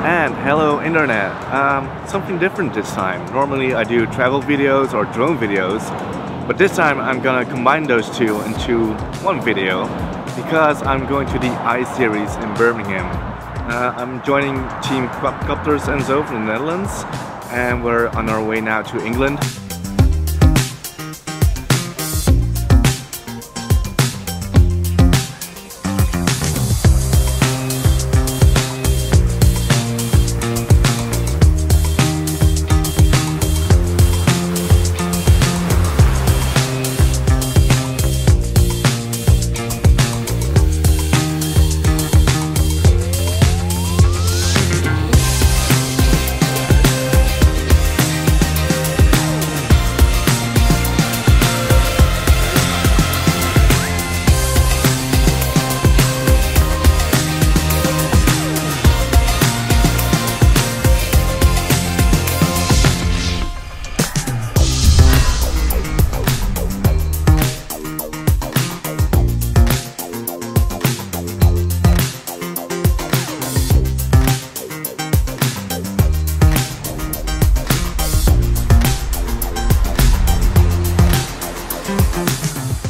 And hello internet. Something different this time. Normally I do travel videos or drone videos, but this time I'm gonna combine those two into one video because I'm going to the iSeries in Birmingham. I'm joining Team Quadcopters and Zo from the Netherlands, and we're on our way now to England.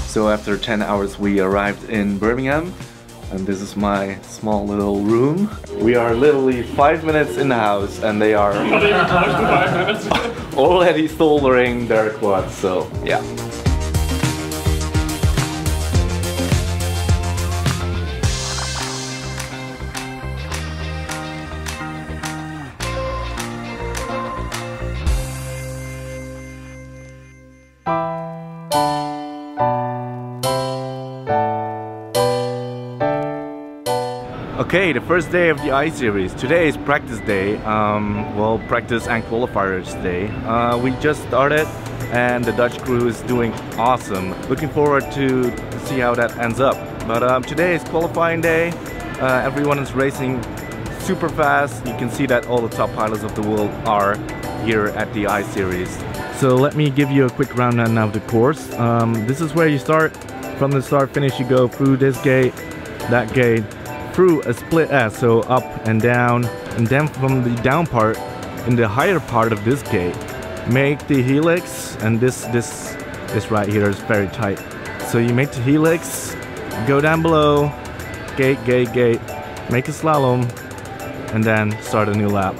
So after 10 hours we arrived in Birmingham, and this is my small little room. We are literally 5 minutes in the house and they are not even close to 5 minutes. Already soldering their quads, so yeah. Okay, the first day of the iSeries. Today is practice day, well, practice and qualifiers day. We just started and the Dutch crew is doing awesome. Looking forward to see how that ends up. But today is qualifying day. Everyone is racing super fast. You can see that all the top pilots of the world are here at the iSeries. So let me give you a quick rundown of the course. This is where you start. From the start finish you go through this gate, that gate, through a split S, so up and then from the down part, in the higher part of this gate, make the helix, and this right here is very tight. So you make the helix, go down below, gate, make a slalom, and then start a new lap.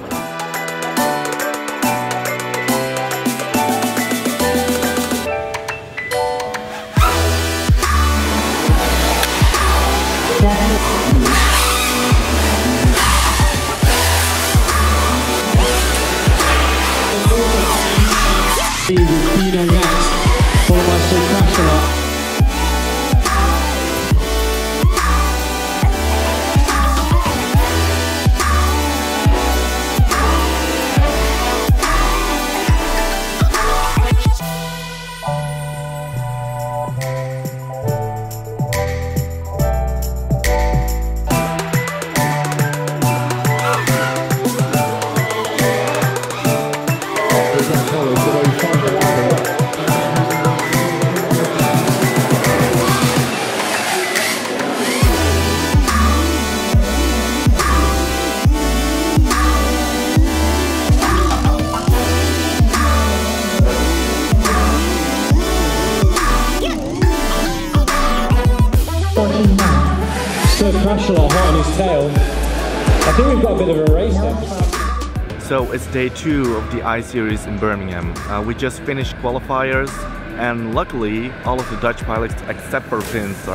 Crashing hot on his tail. I think we've got a bit of a race there. So it's day 2 of the iSeries in Birmingham. We just finished qualifiers, and luckily all of the Dutch pilots except for Vince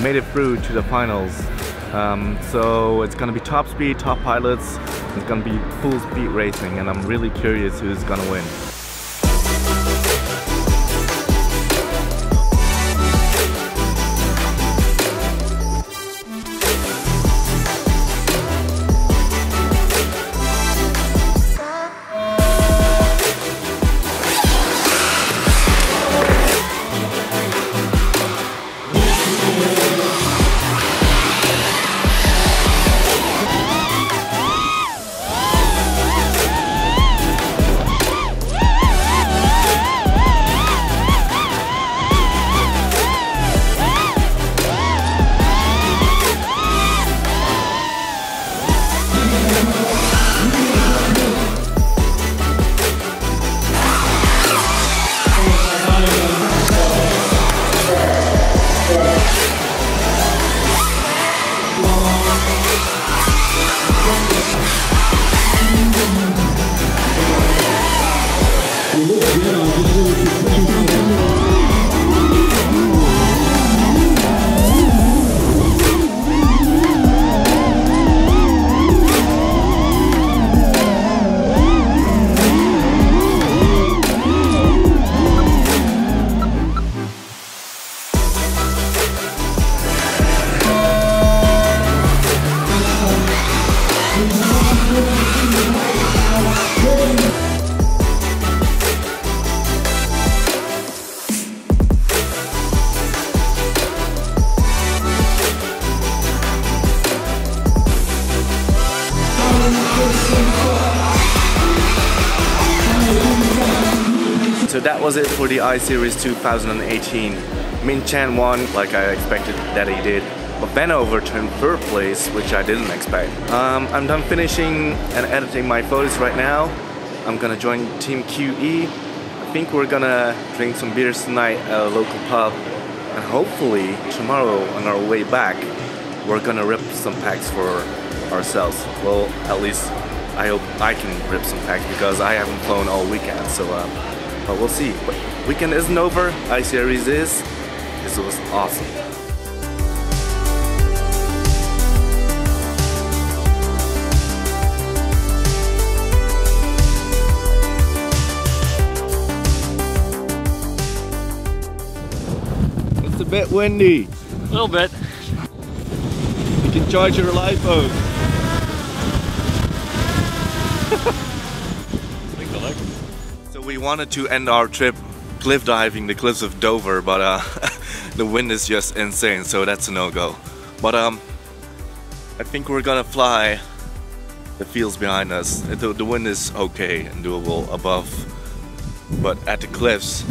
made it through to the finals. So it's gonna be top speed, top pilots. It's gonna be full speed racing, and I'm really curious who's gonna win. So that was it for the iSeries 2018. Min Chan won like I expected that he did. But Ben overturned third place, which I didn't expect. I'm done finishing and editing my photos right now. I'm gonna join Team QE. I think we're gonna drink some beers tonight at a local pub. And hopefully tomorrow on our way back, we're gonna rip some packs for ourselves. Well, at least I hope I can rip some packs because I haven't flown all weekend. So, but we'll see. But weekend isn't over. iSeries is. This was awesome. It's a bit windy. A little bit. You can charge your iPhone. So we wanted to end our trip cliff diving the cliffs of Dover, but the wind is just insane, so that's a no-go. But I think we're gonna fly the fields behind us. The wind is okay and doable above, but at the cliffs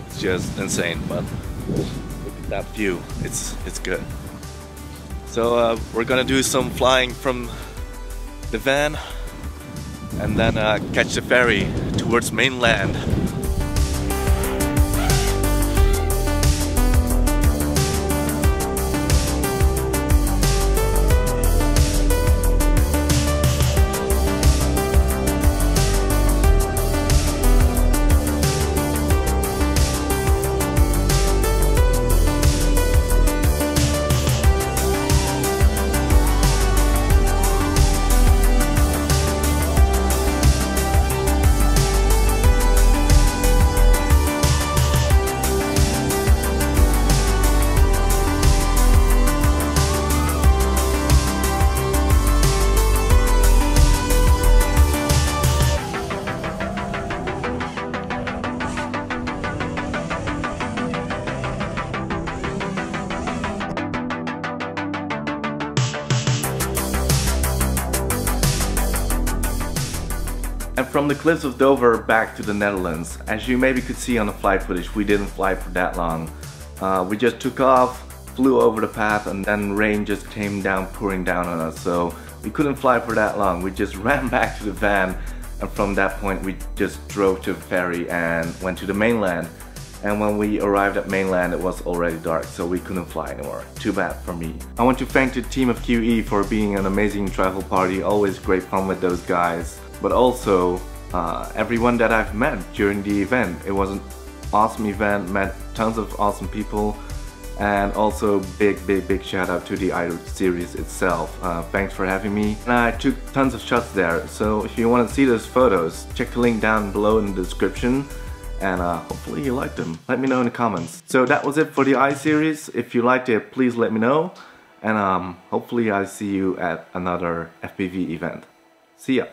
it's just insane. But look at that view, it's good. So we're gonna do some flying from the van and then catch the ferry towards mainland. And from the cliffs of Dover back to the Netherlands. As you maybe could see on the flight footage, we didn't fly for that long. We just took off, flew over the path, and then rain just came down, pouring down on us. So we couldn't fly for that long. We just ran back to the van, and from that point we just drove to the ferry and went to the mainland. And when we arrived at mainland, it was already dark, so we couldn't fly anymore. Too bad for me. I want to thank the team of QE for being an amazing travel party. Always great fun with those guys. But also everyone that I've met during the event. It was an awesome event, met tons of awesome people, and also big shout out to the iSeries itself. Thanks for having me. And I took tons of shots there, so if you want to see those photos, check the link down below in the description, and hopefully you liked them. Let me know in the comments. So that was it for the iSeries. If you liked it, please let me know, and hopefully I see you at another FPV event. See ya!